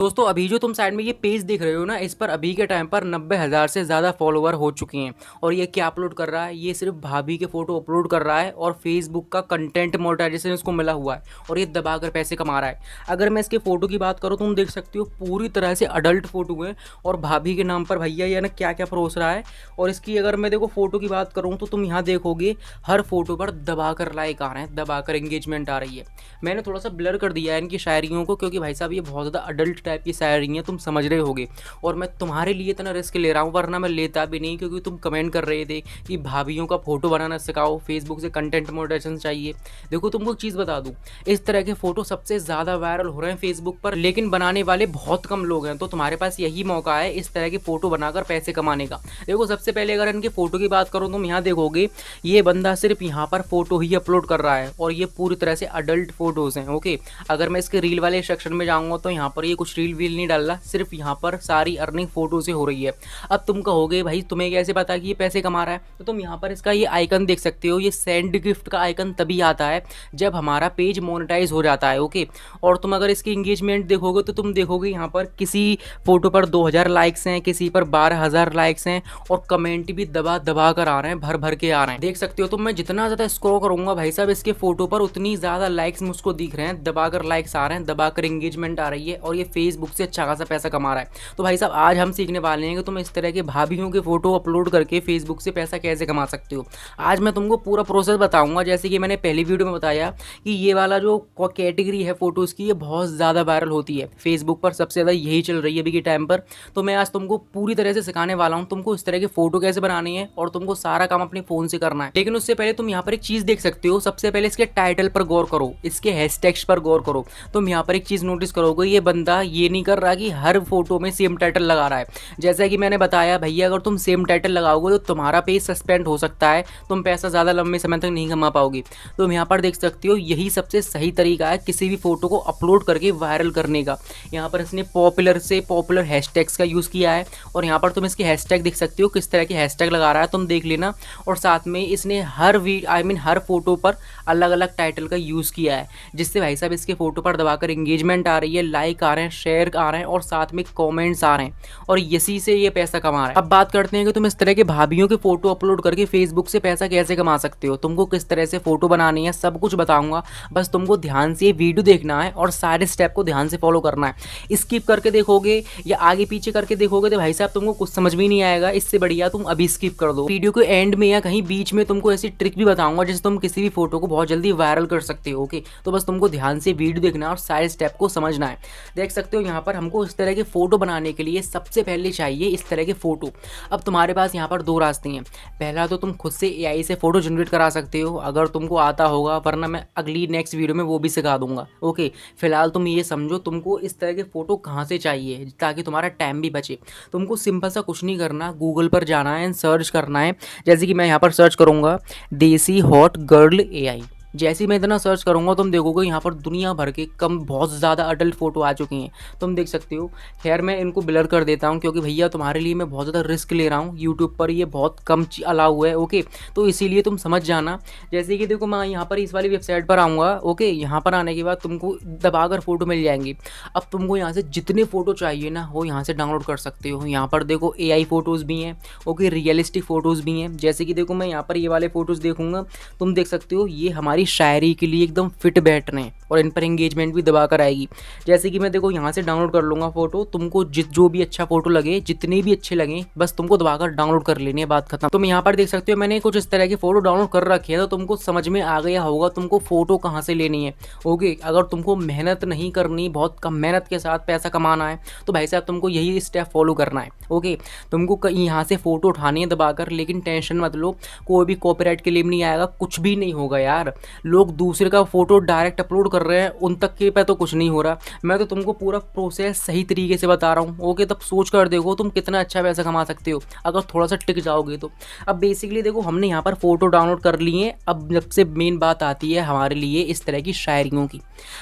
दोस्तों अभी जो तुम साइड में ये पेज देख रहे हो ना, इस पर अभी के टाइम पर 90,000 से ज़्यादा फॉलोवर हो चुके हैं। और ये क्या अपलोड कर रहा है? ये सिर्फ भाभी के फोटो अपलोड कर रहा है और फेसबुक का कंटेंट मोनेटाइजेशन इसको मिला हुआ है और ये दबाकर पैसे कमा रहा है। अगर मैं इसके फ़ोटो की बात करूँ, तुम देख सकते हो पूरी तरह से अडल्ट फ़ोटो है और भाभी के नाम पर भैया ये ना क्या क्या परोस रहा है। और इसकी अगर मैं देखो फ़ोटो की बात करूँ तो तुम यहाँ देखोगे हर फोटो पर दबाकर लाइक आ रहे हैं, दबाकर एंगेजमेंट आ रही है। मैंने थोड़ा सा ब्लर कर दिया है इनकी शायरियों को, क्योंकि भाई साहब ये बहुत ज़्यादा अडल्ट टाइप की शायरी हैं, तुम समझ रहे होगे। और मैं तुम्हारे लिए इतना रिस्क ले रहा हूँ, वरना मैं लेता भी नहीं, क्योंकि तुम कमेंट कर रहे थे कि भाभीियों का फोटो बनाना सिखाओ, फेसबुक से कंटेंट मोनेटाइजेशन चाहिए। देखो तुमको एक चीज़ बता दूँ, इस तरह के फोटो सबसे ज़्यादा वायरल हो रहे हैं फेसबुक पर, लेकिन बनाने वाले बहुत कम लोग हैं। तो तुम्हारे पास यही मौका है इस तरह के फोटो बनाकर पैसे कमाने का। देखो सबसे पहले अगर इनके फोटो की बात करूँ, तुम यहाँ देखोगे ये बंदा सिर्फ यहाँ पर फोटो ही अपलोड कर रहा है और ये पूरी तरह से अडल्ट फोटोज़ हैं। ओके, अगर मैं इसके रील वाले सेक्शन में जाऊँगा तो यहाँ पर ये कुछ रील वील नहीं डाल रहा, सिर्फ यहाँ पर सारी अर्निंग फोटो से हो रही है। अब तुम कहोगे भाई तुम्हें कैसे पता कि ये पैसे कमा रहा है? तो तुम यहाँ पर इसका ये आइकन देख सकते हो, ये सेंड गिफ्ट का आइकन तभी आता है जब हमारा पेज मोनेटाइज हो जाता है। ओके, और तुम अगर इसकी इंगेजमेंट देखोगे तो तुम देखोगे यहाँ पर किसी फोटो पर 2000 लाइक्स हैं, किसी पर 12,000 लाइक्स हैं और कमेंट भी दबा दबा कर आ रहे हैं, भर भर के आ रहे हैं। देख सकते हो तुम, मैं जितना ज़्यादा स्क्रॉल करूँगा भाई साहब इसके फोटो पर उतनी ज़्यादा लाइक्स मुझको दिख रहे हैं, दबाकर लाइक्स आ रहे हैं, दबाकर एंगेजमेंट आ रही है और ये फेसबुक से अच्छा खासा पैसा कमा रहा है। तो भाई साहब आज हम सीखने वाले हैं कि तुम इस तरह के भाभीियों के फोटो अपलोड करके फेसबुक से पैसा कैसे कमा सकते हो। आज मैं तुमको पूरा प्रोसेस बताऊंगा। जैसे कि मैंने पहली वीडियो में बताया कि ये वाला जो कैटेगरी है फोटोज़ की, ये बहुत ज़्यादा वायरल होती है फेसबुक पर, सबसे ज़्यादा यही चल रही है अभी के टाइम पर। तो मैं आज तुमको पूरी तरह से सिखाने वाला हूँ तुमको इस तरह के फोटो कैसे बनानी है और तुमको सारा काम अपने फ़ोन से करना है। लेकिन उससे पहले तुम यहाँ पर एक चीज़ देख सकते हो, सबसे पहले इसके टाइटल पर गौर करो, इसके हैशटैग्स पर गौर करो। तुम यहाँ पर एक चीज़ नोटिस करोगे, ये बंदा ये नहीं कर रहा कि हर फोटो में सेम टाइटल लगा रहा है। जैसा कि मैंने बताया भैया, अगर तुम सेम टाइटल लगाओगे तो तुम्हारा पेज सस्पेंड हो सकता है, तुम पैसा ज़्यादा लंबे समय तक नहीं कमा पाओगे। तुम यहाँ पर देख सकते हो यही सबसे सही तरीका है किसी भी फोटो को अपलोड करके वायरल करने का। यहाँ पर इसने पॉपुलर से पॉपुलर हैशटैग्स का यूज़ किया है और यहाँ पर तुम इसके हैशटैग देख सकते हो किस तरह के हैशटैग लगा रहा है, तुम देख लेना। और साथ में इसने हर फोटो पर अलग अलग टाइटल का यूज़ किया है, जिससे भाई साहब इसके फोटो पर दबाकर एंगेजमेंट आ रही है, लाइक आ रहे हैं, शेयर आ रहे हैं और साथ में कमेंट्स आ रहे हैं और इसी से ये पैसा कमा रहा है। अब बात करते हैं कि तुम इस तरह के भाभीियों के फोटो अपलोड करके फेसबुक से पैसा कैसे कमा सकते हो। तुमको किस तरह से फोटो बनानी है सब कुछ बताऊंगा, बस तुमको ध्यान से ये वीडियो देखना है और सारे स्टेप को ध्यान से फॉलो करना है। स्किप करके देखोगे या आगे पीछे करके देखोगे तो भाई साहब तुमको कुछ समझ में नहीं आएगा। इससे बढ़िया तुम अभी स्किप कर दो। वीडियो के एंड में या कहीं बीच में तुमको ऐसी ट्रिक भी बताऊंगा जिससे तुम किसी भी फोटो को बहुत जल्दी वायरल कर सकते हो। ओके, तो बस तुमको ध्यान से वीडियो देखना है और सारे स्टेप को समझना है। देख सकते हो यहाँ पर हमको इस तरह के फोटो बनाने के लिए सबसे पहले चाहिए इस तरह के फोटो। अब तुम्हारे पास यहाँ पर दो रास्ते हैं। पहला तो तुम खुद से एआई से फोटो जनरेट करा सकते हो अगर तुमको आता होगा, वरना मैं अगली नेक्स्ट वीडियो में वो भी सिखा दूंगा। ओके, फिलहाल तुम ये समझो तुमको इस तरह के फोटो कहाँ से चाहिए ताकि तुम्हारा टाइम भी बचे। तुमको सिंपल सा कुछ नहीं करना, गूगल पर जाना है एंड सर्च करना है। जैसे कि मैं यहाँ पर सर्च करूँगा देसी हॉट गर्ल एआई। जैसे ही मैं इतना सर्च करूँगा तुम देखोगे यहाँ पर दुनिया भर के बहुत ज़्यादा अडल्ट फोटो आ चुकी हैं, तुम देख सकते हो। खैर मैं इनको ब्लर कर देता हूँ क्योंकि भैया तुम्हारे लिए मैं बहुत ज़्यादा रिस्क ले रहा हूँ, यूट्यूब पर ये बहुत कम अलाउ हुआ है। ओके, तो इसीलिए तुम समझ जाना। जैसे कि देखो मैं यहाँ पर इस वाली वेबसाइट पर आऊँगा। ओके, यहाँ पर आने के बाद तुमको दबाकर फ़ोटो मिल जाएंगी। अब तुमको यहाँ से जितने फ़ोटो चाहिए ना वो यहाँ से डाउनलोड कर सकते हो। यहाँ पर देखो एआई फ़ोटोज़ भी हैं, ओके, रियलिस्टिक फ़ोटोज़ भी हैं। जैसे कि देखो मैं यहाँ पर ये वाले फ़ोटोज़ देखूँगा, तुम देख सकते हो ये हमारी शायरी के लिए एकदम फिट बैठ रहे हैं और इन पर एंगेजमेंट भी दबा कर आएगी। जैसे कि मैं देखो यहाँ से डाउनलोड कर लूँगा फ़ोटो, तुमको जो भी अच्छा फोटो लगे, जितने भी अच्छे लगे, बस तुमको दबाकर डाउनलोड कर लेनी है, बात खत्म। तुम यहाँ पर देख सकते हो मैंने कुछ इस तरह की फ़ोटो डाउनलोड कर रखी है, तो तुमको समझ में आ गया होगा तुमको फ़ोटो कहाँ से लेनी है। ओके, अगर तुमको मेहनत नहीं करनी, बहुत कम मेहनत के साथ पैसा कमाना है तो भाई साहब तुमको यही स्टेप फॉलो करना है। ओके, तुमको यहाँ से फ़ोटो उठानी है दबाकर, लेकिन टेंशन मत लो, कोई भी कॉपीराइट क्लेम नहीं आएगा, कुछ भी नहीं होगा यार। लोग दूसरे का फोटो डायरेक्ट अपलोड कर रहे हैं, उन तक के पे तो कुछ नहीं हो रहा। मैं तो तुमको पूरा प्रोसेस सही तरीके से बता रहा हूँ। ओके, तब सोच कर देखो तुम कितना अच्छा पैसा कमा सकते हो अगर थोड़ा सा टिक जाओगे तो। अब बेसिकली देखो हमने यहाँ पर फोटो डाउनलोड कर लिए हैं। अब जब से मेन बात आती है हमारे लिए इस तरह की शायरियों की।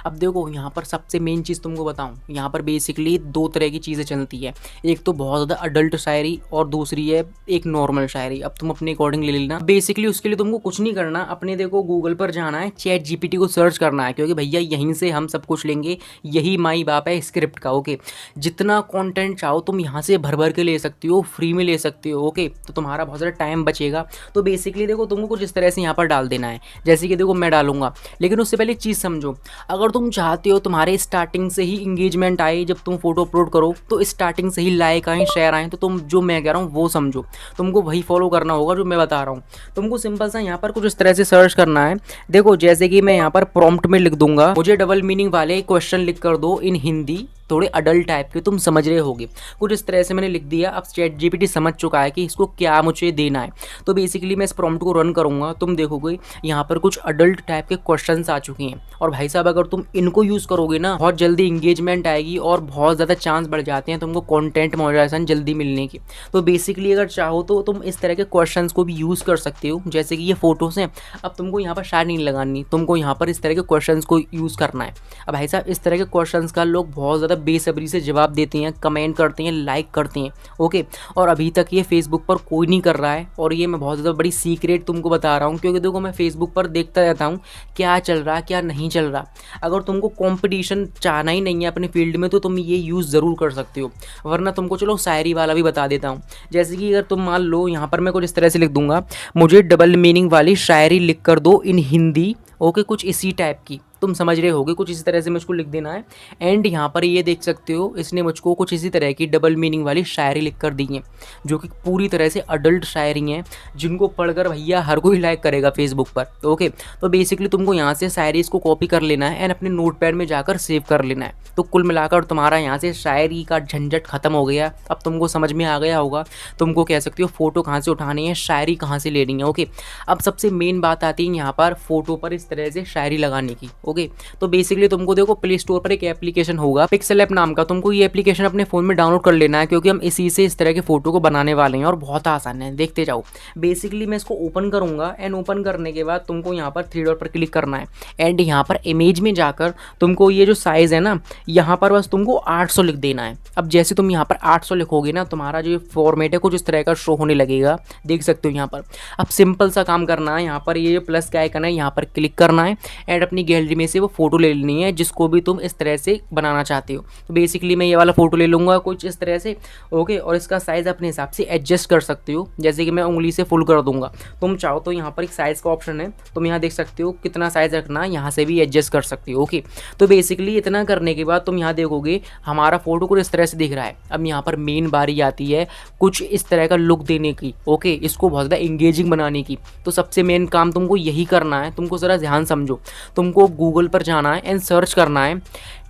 अब देखो यहाँ पर सबसे मेन चीज़ तुमको बताऊँ, यहाँ पर बेसिकली दो तरह की चीज़ें चलती है, एक तो बहुत ज़्यादा अडल्ट शायरी और दूसरी है एक नॉर्मल शायरी। अब तुम अपने अकॉर्डिंग ले लेना। बेसिकली उसके लिए तुमको कुछ नहीं करना, अपने देखो गूगल पर जाना है, चैट जीपीटी को सर्च करना है, क्योंकि भैया यहीं से हम सब कुछ लेंगे, यही माई बाप है स्क्रिप्ट का। ओके, जितना कंटेंट चाहो तुम यहाँ से भर भर के ले सकती हो, फ्री में ले सकती हो। ओके, तो तुम्हारा बहुत ज़्यादा टाइम बचेगा। तो बेसिकली देखो तुमको कुछ इस तरह से यहाँ पर डाल देना है, जैसे कि देखो मैं डालूंगा, लेकिन उससे पहले एक चीज़ समझो, अगर तुम चाहते हो तुम्हारे स्टार्टिंग से ही इंगेजमेंट आए, जब तुम फोटो अपलोड करो तो स्टार्टिंग से ही लाइक आए, शेयर आए, तो तुम जो मैं कह रहा हूँ वो समझो, तुमको वही फॉलो करना होगा जो मैं बता रहा हूँ। तुमको सिंपल सा यहाँ पर कुछ इस तरह से सर्च करना है। देखो जैसे कि मैं यहाँ पर प्रॉम्प्ट में लिख दूंगा, मुझे डबल मीनिंग वाले क्वेश्चन लिख कर दो इन हिंदी, थोड़े अडल्ट टाइप के, तुम समझ रहे होगे। कुछ इस तरह से मैंने लिख दिया। अब चैट जीपीटी समझ चुका है कि इसको क्या मुझे देना है। तो बेसिकली मैं इस प्रॉम्प्ट को रन करूँगा, तुम देखोगे यहाँ पर कुछ अडल्ट टाइप के क्वेश्चंस आ चुके हैं। और भाई साहब अगर तुम इनको यूज़ करोगे ना, बहुत जल्दी इंगेजमेंट आएगी और बहुत ज़्यादा चांस बढ़ जाते हैं तुमको कॉन्टेंट मॉडरेशन जल्दी मिलने की। तो बेसिकली अगर चाहो तो तुम इस तरह के क्वेश्चंस को भी यूज़ कर सकते हो। जैसे कि ये फोटोज़ हैं, अब तुमको यहाँ पर शायद नहीं लगानी, तुमको यहाँ पर इस तरह के क्वेश्चंस को यूज़ करना है। अब भाई साहब इस तरह के क्वेश्चंस का लोग बहुत ज़्यादा बेसब्री से जवाब देते हैं, कमेंट करते हैं, लाइक करते हैं। ओके, और अभी तक ये फेसबुक पर कोई नहीं कर रहा है, और ये मैं बहुत ज़्यादा बड़ी सीक्रेट तुमको बता रहा हूँ, क्योंकि देखो मैं फेसबुक पर देखता रहता हूँ क्या चल रहा क्या नहीं चल रहा। अगर तुमको कंपटीशन चाहना ही नहीं है अपने फील्ड में तो तुम ये यूज़ ज़रूर कर सकते हो, वरना तुमको चलो शायरी वाला भी बता देता हूँ। जैसे कि अगर तुम मान लो यहाँ पर मैं कुछ इस तरह से लिख दूंगा, मुझे डबल मीनिंग वाली शायरी लिख कर दो इन हिंदी। ओके, कुछ इसी टाइप की, तुम समझ रहे होगे, कुछ इसी तरह से मुझको लिख देना है। एंड यहाँ पर ये देख सकते हो इसने मुझको कुछ इसी तरह की डबल मीनिंग वाली शायरी लिख कर दी है, जो कि पूरी तरह से अडल्ट शायरी हैं, जिनको पढ़कर भैया हर कोई लाइक करेगा फेसबुक पर। ओके, तो बेसिकली तुमको यहाँ से शायरी इसको कॉपी कर लेना है एंड अपने नोटपैड में जाकर सेव कर लेना है। तो कुल मिलाकर तुम्हारा यहाँ से शायरी का झंझट खत्म हो गया। अब तुमको समझ में आ गया होगा तुमको कह सकते हो फोटो कहाँ से उठानी है, शायरी कहाँ से लेनी है। ओके, अब सबसे मेन बात आती है यहाँ पर फोटो पर इस तरह से शायरी लगाने की। ओके, तो बेसिकली तुमको देखो प्ले स्टोर पर एक एप्लीकेशन होगा पिक्सेल ऐप नाम का, तुमको ये एप्लीकेशन अपने फ़ोन में डाउनलोड कर लेना है, क्योंकि हम इसी से इस तरह के फोटो को बनाने वाले हैं और बहुत आसान है, देखते जाओ। बेसिकली मैं इसको ओपन करूंगा एंड ओपन करने के बाद तुमको यहाँ पर थ्री डॉट पर क्लिक करना है एंड यहाँ पर इमेज में जाकर तुमको ये जो साइज़ है ना, यहाँ पर बस तुमको 800 लिख देना है। अब जैसे तुम यहाँ पर 800 लिखोगे ना, तुम्हारा जो फॉर्मेट है कुछ इस तरह का शो होने लगेगा, देख सकते हो यहाँ पर। अब सिंपल सा काम करना है, यहाँ पर ये जो प्लस का आइकन है यहाँ पर क्लिक करना है एंड अपनी गैलरी में से वो फोटो ले लेनी है जिसको भी तुम इस तरह से बनाना चाहते हो। तो बेसिकली मैं ये वाला फोटो ले लूँगा कुछ इस तरह से। ओके, और इसका साइज़ अपने हिसाब से एडजस्ट कर सकते हो, जैसे कि मैं उंगली से फुल कर दूंगा। तुम चाहो तो यहाँ पर एक साइज़ का ऑप्शन है, तुम यहाँ देख सकते हो कितना साइज़ रखना है, यहाँ से भी एडजस्ट कर सकते हो। ओके, तो बेसिकली इतना करने के बाद तुम यहाँ देखोगे हमारा फोटो कुछ इस तरह से दिख रहा है। अब यहाँ पर मेन बारी आती है कुछ इस तरह का लुक देने की। ओके, इसको बहुत ज़्यादा इंगेजिंग बनाने की। तो सबसे मेन काम तुमको यही करना है, तुमको ज़रा ध्यान समझो। तुमको गूगल पर जाना है एंड सर्च करना है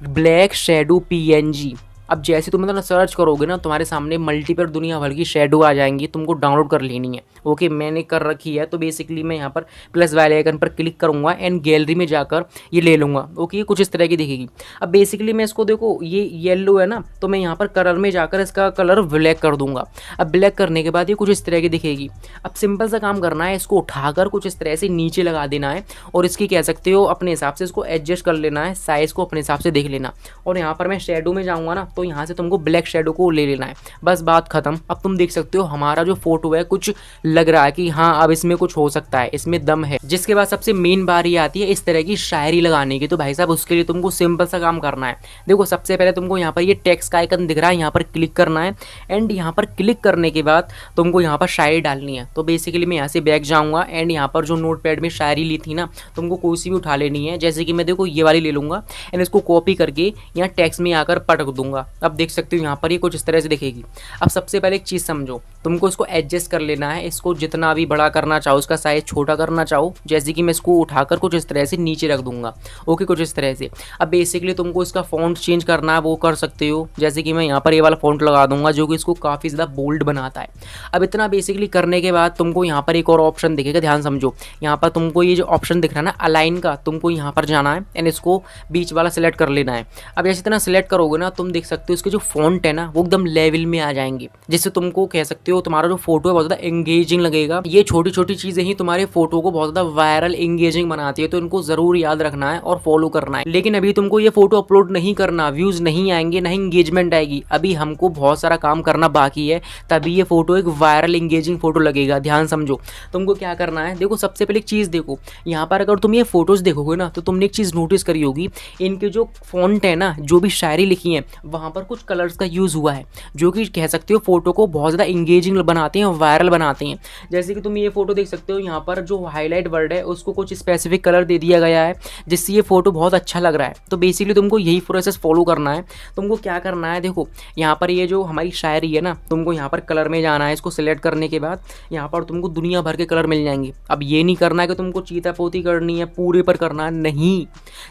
ब्लैक शैडो PNG। अब जैसे तुम मतलब सर्च करोगे ना, तुम्हारे सामने मल्टीपल दुनिया भर की शेडो आ जाएंगी, तुमको डाउनलोड कर लेनी है। ओके, मैंने कर रखी है। तो बेसिकली मैं यहाँ पर प्लस वाले आइकन पर क्लिक करूँगा एंड गैलरी में जाकर ये ले लूँगा। ओके, ये कुछ इस तरह की दिखेगी। अब बेसिकली मैं इसको देखो ये येलो है ना, तो मैं यहाँ पर कलर में जाकर इसका कलर ब्लैक कर दूँगा। अब ब्लैक करने के बाद ये कुछ इस तरह की दिखेगी। अब सिंपल सा काम करना है, इसको उठाकर कुछ इस तरह से नीचे लगा देना है और इसकी कह सकते हो अपने हिसाब से इसको एडजस्ट कर लेना है, साइज़ को अपने हिसाब से देख लेना। और यहाँ पर मैं शेडो में जाऊँगा ना, तो यहाँ से तुमको ब्लैक शेडो को ले लेना है, बस बात खत्म। अब तुम देख सकते हो हमारा जो फोटो है कुछ लग रहा है कि हाँ अब इसमें कुछ हो सकता है, इसमें दम है। जिसके बाद सबसे मेन बारी आती है इस तरह की शायरी लगाने की। तो भाई साहब उसके लिए तुमको सिंपल सा काम करना है। देखो सबसे पहले तुमको यहाँ पर ये टेक्स्ट का आइकन दिख रहा है, यहाँ पर क्लिक करना है एंड यहाँ पर क्लिक करने के बाद तुमको यहाँ पर शायरी डालनी है। तो बेसिकली मैं यहाँ से बैक जाऊँगा एंड यहाँ पर जो नोटपैड में शायरी ली थी ना, तुमको कोई सी भी उठा लेनी है। जैसे कि मैं देखो ये वाली ले लूँगा एंड इसको कॉपी करके यहाँ टेक्स्ट में आकर पटक दूंगा। अब देख सकते हो यहाँ पर ये कुछ इस तरह से दिखेगी। अब सबसे पहले एक चीज़ समझो, तुमको इसको एडजस्ट कर लेना है। इसको जितना भी बड़ा करना चाहो, इसका साइज़ छोटा करना चाहो, जैसे कि मैं इसको उठाकर कुछ इस तरह से नीचे रख दूंगा। ओके, कुछ इस तरह से। अब बेसिकली तुमको इसका फॉन्ट चेंज करना है, वो कर सकते हो। जैसे कि मैं यहाँ पर ये वाला फॉन्ट लगा दूंगा जो कि इसको काफ़ी ज़्यादा बोल्ड बनाता है। अब इतना बेसिकली करने के बाद तुमको यहाँ पर एक और ऑप्शन दिखेगा, ध्यान समझो। यहाँ पर तुमको ये जो ऑप्शन दिख रहा है ना अलाइन का, तुमको यहाँ पर जाना है एंड इसको बीच वाला सेलेक्ट कर लेना है। अब जैसे इतना सेलेक्ट करोगे ना, तुम देख सकते हो इसके जो फॉन्ट है ना वो एकदम लेवल में आ जाएंगे, जिससे तुमको कह सकते हो तुम्हारा जो फोटो है बहुत ज़्यादा एंगेजिंग लगेगा। ये छोटी छोटी चीज़ें ही तुम्हारे फोटो को बहुत ज़्यादा वायरल एंगेजिंग बनाती है, तो इनको ज़रूर याद रखना है और फॉलो करना है। लेकिन अभी तुमको ये फोटो अपलोड नहीं करना, व्यूज़ नहीं आएंगे, नहीं इंगेजमेंट आएगी, अभी हमको बहुत सारा काम करना बाकी है, तभी ये फोटो एक वायरल एंगेजिंग फोटो लगेगा। ध्यान समझो, तुमको क्या करना है। देखो सबसे पहले एक चीज़ देखो, यहाँ पर अगर तुम ये फोटोज़ देखोगे ना तो तुमने एक चीज़ नोटिस करी होगी, इनके जो फॉन्ट है ना, जो भी शायरी लिखी है वहाँ पर कुछ कलर्स का यूज़ हुआ है, जो कि कह सकते हो फोटो को बहुत ज़्यादा इंगेजिंग बनाते हैं, वायरल बनाते हैं। जैसे कि तुम ये फोटो देख सकते हो, यहाँ पर जो हाईलाइट वर्ड है उसको कुछ स्पेसिफिक कलर दे दिया गया है, जिससे ये फोटो बहुत अच्छा लग रहा है। तो बेसिकली तुमको यही प्रोसेस फॉलो करना है। तुमको क्या करना है, देखो यहाँ पर ये जो हमारी शायरी है ना, तुमको यहाँ पर कलर में जाना है। इसको सिलेक्ट करने के बाद यहाँ पर तुमको दुनिया भर के कलर मिल जाएंगे। अब ये नहीं करना है कि तुमको चीता पोती करनी है, पूरे पर करना नहीं।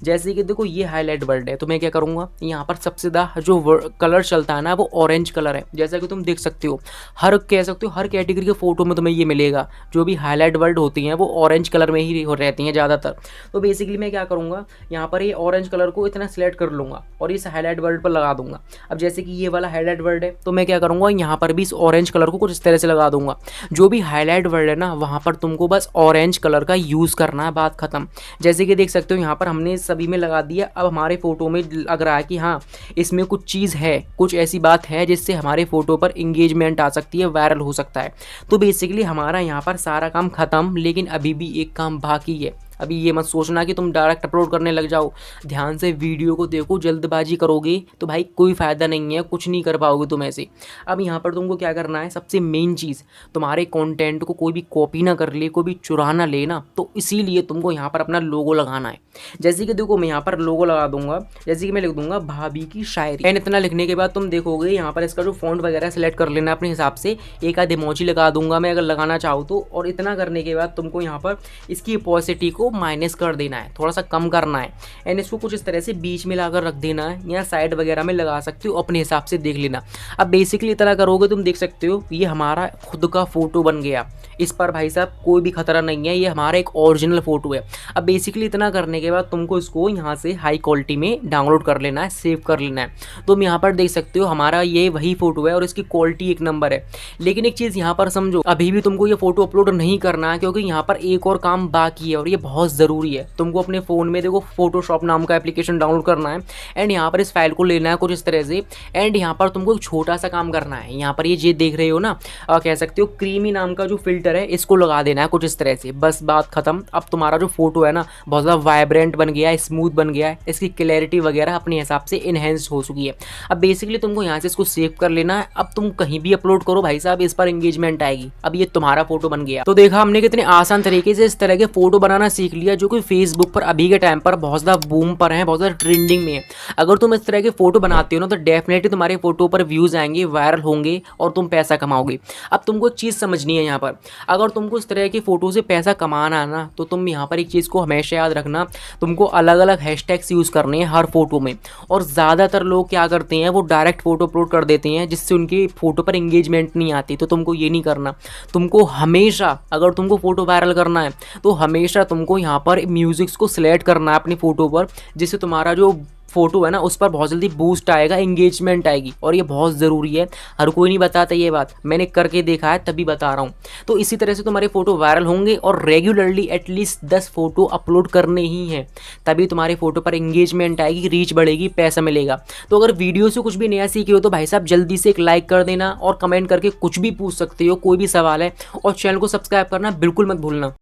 जैसे कि देखो ये हाईलाइट वर्ड है, तो मैं क्या करूँगा, यहाँ पर सबसे ज़्यादा जो कलर चलता है ना वो ऑरेंज कलर है। जैसा कि तुम देख सकते हो, हर कह सकते हो हर कैटेगरी के फोटो में तुम्हें ये मिलेगा, जो भी हाईलाइट वर्ड होती हैं वो ऑरेंज कलर में ही रहती हैं ज़्यादातर। तो बेसिकली मैं क्या करूँगा, यहाँ पर ये ऑरेंज कलर को इतना सिलेक्ट कर लूँगा और इस हाईलाइट वर्ड पर लगा दूंगा। अब जैसे कि ये वाला हाईलाइट वर्ड है, तो मैं क्या करूँगा, यहाँ पर भी इस ऑरेंज कलर को कुछ इस तरह से लगा दूंगा। जो भी हाईलाइट वर्ड है ना वहाँ पर तुमको बस ऑरेंज कलर का यूज़ करना है, बात खत्म। जैसे कि देख सकते हो यहाँ पर हमने सभी में लगा दिया। अब हमारे फोटो में लग रहा है कि हाँ इसमें कुछ चीज़ है, कुछ ऐसी बात है जिससे हमारे फोटो पर इंगेजमेंट आ सकती है, वायरल हो सकता है। तो बेसिकली हमारा यहाँ पर सारा काम खत्म, लेकिन अभी भी एक काम बाकी है। अभी ये मत सोचना कि तुम डायरेक्ट अपलोड करने लग जाओ, ध्यान से वीडियो को देखो। जल्दबाजी करोगे तो भाई कोई फ़ायदा नहीं है, कुछ नहीं कर पाओगे तुम ऐसे। अब यहाँ पर तुमको क्या करना है, सबसे मेन चीज़, तुम्हारे कंटेंट को कोई भी कॉपी ना कर ले, कोई भी चुरा ना लेना, तो इसीलिए तुमको यहाँ पर अपना लोगो लगाना है। जैसे कि देखो मैं यहाँ पर लोगो लगा दूंगा, जैसे कि मैं लिख दूंगा भाभी की शायरी। एंड इतना लिखने के बाद तुम देखोगे यहाँ पर इसका जो फॉन्ट वगैरह सेलेक्ट कर लेना अपने हिसाब से। एक आध इमोजी लगा दूंगा मैं अगर लगाना चाहूँ तो। और इतना करने के बाद तुमको यहाँ पर इसकी ऑपोसिटी को माइनस कर देना है, थोड़ा सा कम करना है। एंड इसको कुछ इस तरह से बीच में लाकर रख देना है, या साइड वगैरह में लगा सकते हो, अपने हिसाब से देख लेना। अब बेसिकली इतना करोगे तुम देख सकते हो ये हमारा खुद का फोटो बन गया। इस पर भाई साहब कोई भी खतरा नहीं है, ये हमारा एक ओरिजिनल फोटो है। अब बेसिकली इतना करने के बाद तुमको इसको यहाँ से हाई क्वालिटी में डाउनलोड कर लेना है, सेव कर लेना है। तुम यहाँ पर देख सकते हो हमारा ये वही फोटो है और इसकी क्वालिटी एक नंबर है। लेकिन एक चीज़ यहाँ पर समझो, अभी भी तुमको ये फोटो अपलोड नहीं करना है, क्योंकि यहाँ पर एक और काम बाकी है और ये बहुत ज़रूरी है। तुमको अपने फ़ोन में देखो फोटोशॉप नाम का एप्लीकेशन डाउनलोड करना है। एंड यहाँ पर इस फाइल को लेना है कुछ इस तरह से। एंड यहाँ पर तुमको एक छोटा सा काम करना है, यहाँ पर ये देख रहे हो ना, कह सकते हो क्रीमी नाम का जो फिल्टर है, इसको लगा देना है कुछ इस तरह से। बस बात खत्म। अब तुम्हारा जो फोटो है ना बहुत ज़्यादा वाइब्रेंट बन गया है, स्मूथ बन गया है, इसकी क्लैरिटी वगैरह अपने हिसाब से इनहेंस हो चुकी है। अब बेसिकली तुमको यहाँ से इसको सेव कर लेना है। अब तुम कहीं भी अपलोड करो भाई साहब, इस पर एंगेजमेंट आएगी। अब ये तुम्हारा फोटो बन गया। तो देखा हमने कितने आसान तरीके से इस तरह के फोटो बनाना सीख लिया, जो कि फेसबुक पर अभी के टाइम पर बहुत ज़्यादा बूम पर है, बहुत ज़्यादा ट्रेंडिंग में है। अगर तुम इस तरह के फोटो बनाते हो ना तो डेफिनेटली तुम्हारे फोटो पर व्यूज़ आएंगे, वायरल होंगे और तुम पैसा कमाओगे। अब तुमको एक चीज़ समझनी है यहाँ पर, अगर तुमको इस तरह की फ़ोटो से पैसा कमाना है ना, तो तुम यहाँ पर एक चीज़ को हमेशा याद रखना, तुमको अलग अलग हैशटैग्स यूज़ करने हैं हर फोटो में। और ज़्यादातर लोग क्या करते हैं, वो डायरेक्ट फ़ोटो अपलोड कर देते हैं, जिससे उनकी फ़ोटो पर इंगेजमेंट नहीं आती। तो तुमको ये नहीं करना। तुमको हमेशा, अगर तुमको फ़ोटो वायरल करना है तो हमेशा तुमको यहाँ पर म्यूज़िक्स को सिलेक्ट करना है अपनी फ़ोटो पर, जिससे तुम्हारा जो फोटो है ना उस पर बहुत जल्दी बूस्ट आएगा, एंगेजमेंट आएगी। और ये बहुत ज़रूरी है, हर कोई नहीं बताता ये बात, मैंने करके देखा है तभी बता रहा हूँ। तो इसी तरह से तुम्हारे फोटो वायरल होंगे और रेगुलरली एटलीस्ट 10 फोटो अपलोड करने ही हैं, तभी तुम्हारे फोटो पर एंगेजमेंट आएगी, रीच बढ़ेगी, पैसा मिलेगा। तो अगर वीडियो से कुछ भी नया सीखे हो तो भाई साहब जल्दी से एक लाइक कर देना और कमेंट करके कुछ भी पूछ सकते हो, कोई भी सवाल है। और चैनल को सब्सक्राइब करना बिल्कुल मत भूलना।